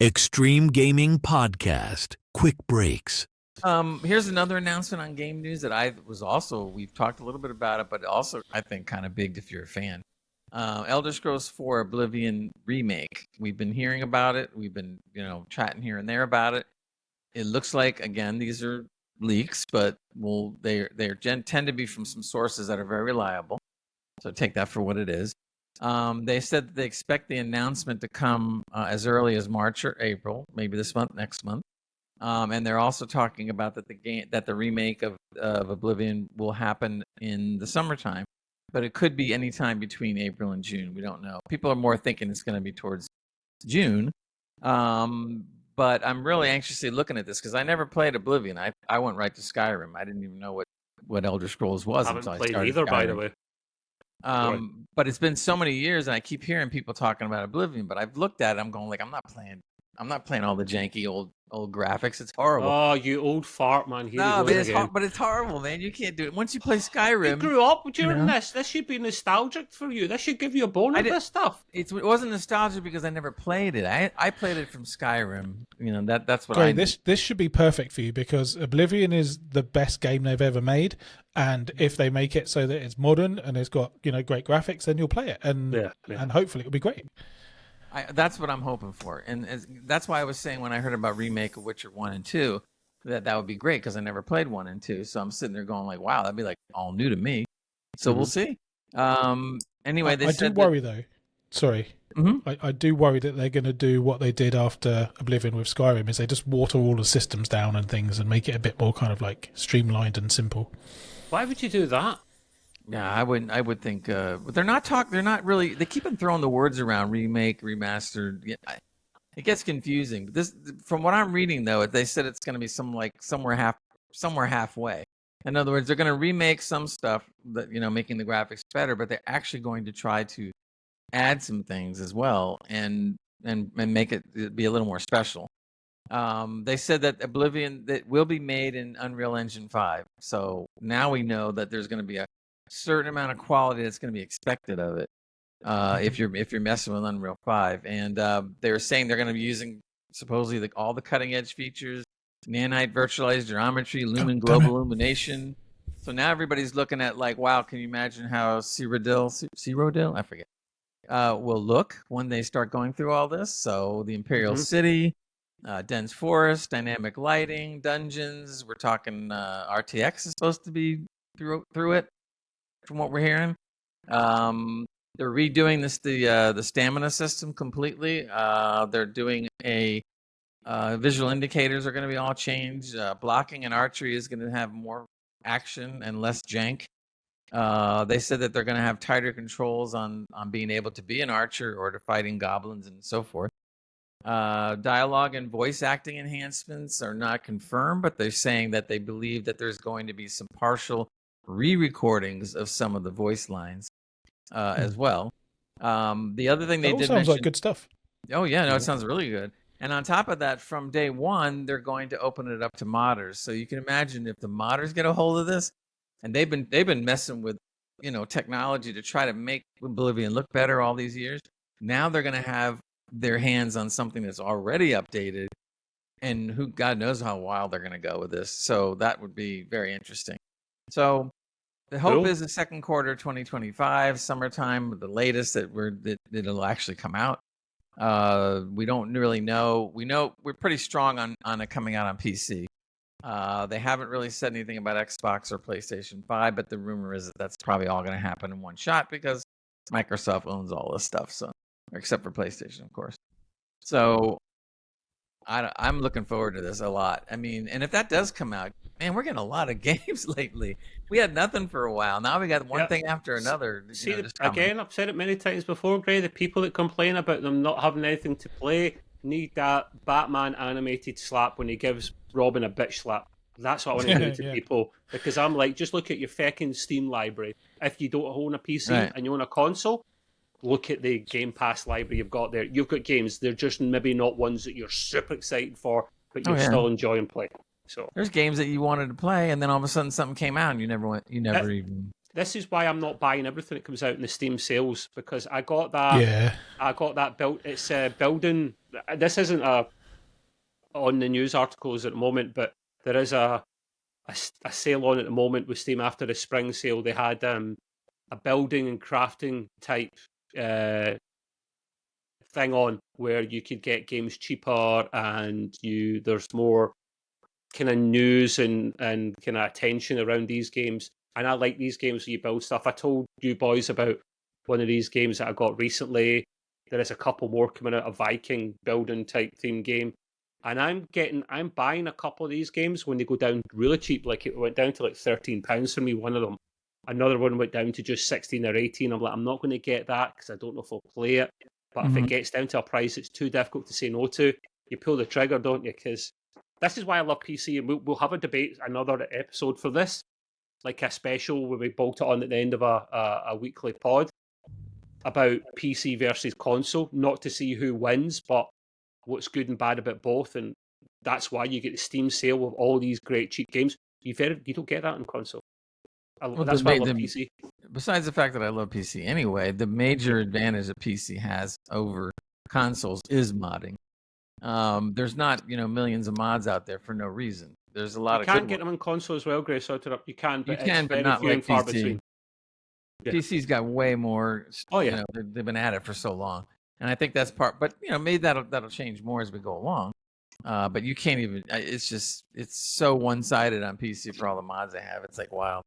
Extreme Gaming Podcast. Quick breaks. Here's another announcement on game news that we've talked a little bit about it, but also I think kind of big if you're a fan. Elder Scrolls 4 Oblivion Remake. We've been hearing about it. We've been, chatting here and there about it. It looks like, again, these are leaks, but they tend to be from some sources that are very reliable. So take that for what it is. They said that they expect the announcement to come as early as March or April, maybe this month, next month. And they're also talking about that the remake of Oblivion will happen in the summertime, but it could be any time between April and June. We don't know. People are more thinking it's going to be towards June. But I'm really anxiously looking at this because I never played Oblivion. I went right to Skyrim. I didn't even know what Elder Scrolls was until I started. Haven't played either, Skyrim. by the way. But it's been so many years, and I keep hearing people talking about Oblivion. But I've looked at it. I'm going like, I'm not playing all the janky old graphics. It's horrible. Oh, you old fart, man! But it's horrible, man. You can't do it. Once you play Skyrim, you grew up during this. This should be nostalgic for you. This should give you a bone of this stuff. It wasn't nostalgic because I never played it. I played it from Skyrim. That's what This should be perfect for you because Oblivion is the best game they've ever made, and if they make it so that it's modern and it's got great graphics, then you'll play it, and hopefully it'll be great. That's what I'm hoping for, and that's why I was saying when I heard about remake of Witcher 1 and 2 that would be great because I never played 1 and 2, so I'm sitting there going like, wow, that'd be like all new to me. So we'll see. Anyway, I do worry though. Sorry, I do worry that they're going to do what they did after Oblivion with Skyrim, is they just water all the systems down and things and make it a bit more kind of like streamlined and simple. Why would you do that? Yeah, I would think, but they're not really. They keep on throwing the words around: remake, remastered. It gets confusing. This, from what I'm reading, though, they said it's going to be somewhere halfway. In other words, they're going to remake some stuff that making the graphics better, but they're actually going to try to add some things as well and make it be a little more special. They said that Oblivion that will be made in Unreal Engine 5. So now we know that there's going to be a certain amount of quality that's going to be expected of it if you're messing with Unreal 5. And they're saying they're going to be using supposedly all the cutting edge features, nanite virtualized geometry, lumen global illumination. So now everybody's looking at like, wow, can you imagine how Cyrodiil, I forget, will look when they start going through all this? So the Imperial City, dense forest, dynamic lighting, dungeons. We're talking RTX is supposed to be through it, from what we're hearing. They're redoing the stamina system completely. They're doing visual indicators are going to be all changed. Blocking and archery is going to have more action and less jank. They said that they're going to have tighter controls on being able to be an archer or to fighting goblins and so forth. Dialogue and voice acting enhancements are not confirmed, but they're saying that they believe that there's going to be some partial re-recordings of some of the voice lines as well. The other thing they did sounds like good stuff. Oh yeah, no, it sounds really good. And on top of that, from day one, they're going to open it up to modders. So you can imagine if the modders get a hold of this, and they've been messing with technology to try to make Oblivion look better all these years. Now they're going to have their hands on something that's already updated, and who God knows how wild they're going to go with this. So that would be very interesting. So the hope is the second quarter 2025, summertime, the latest that it'll actually come out. We don't really know. We know we're pretty strong on it coming out on PC. They haven't really said anything about Xbox or PlayStation 5, but the rumor is that that's probably all going to happen in one shot because Microsoft owns all this stuff, so except for PlayStation, of course. So I'm looking forward to this a lot. I mean, and if that does come out, man, we're getting a lot of games lately. We had nothing for a while. Now we got one thing after another. See, again, I've said it many times before, Gray, the people that complain about them not having anything to play need that Batman animated slap when he gives Robin a bitch slap. That's what I want to do to people. Because I'm like, just look at your feckin' Steam library. If you don't own a PC and you own a console, look at the Game Pass library you've got there. You've got games. They're just maybe not ones that you're super excited for, but you're still enjoying playing. So there's games that you wanted to play, and then all of a sudden something came out, and you never even. This is why I'm not buying everything that comes out in the Steam sales, because I got that. Yeah. I got that built. It's building this isn't on the news articles at the moment, but there is a sale on at the moment with Steam after the spring sale. They had a building and crafting type thing on where you could get games cheaper, and there's more kind of news and kind of attention around these games. And I like these games where you build stuff. I told you boys about one of these games that I got recently. There is a couple more coming out, a Viking building type theme game. And I'm buying a couple of these games when they go down really cheap. Like it went down to like £13 for me, one of them. Another one went down to just 16 or 18. I'm like, I'm not going to get that because I don't know if I'll play it. But if it gets down to a price it's too difficult to say no to, you pull the trigger, don't you? Because this is why I love PC, and we'll have a debate, another episode for this, like a special where we bolt it on at the end of a weekly pod about PC versus console, not to see who wins, but what's good and bad about both. And that's why you get the Steam sale with all these great cheap games. You don't get that on console. That's why I love PC. Besides the fact that I love PC anyway, the major advantage that PC has over consoles is modding. There's not millions of mods out there for no reason. There's a lot of. You can't get them on console as well, Grace. So you can, but but not like far PC. between. Yeah. PC's got way more. Oh yeah, they've been at it for so long, and I think that's part. But maybe that'll change more as we go along. But you can't even. It's so one-sided on PC for all the mods they have. It's like wild.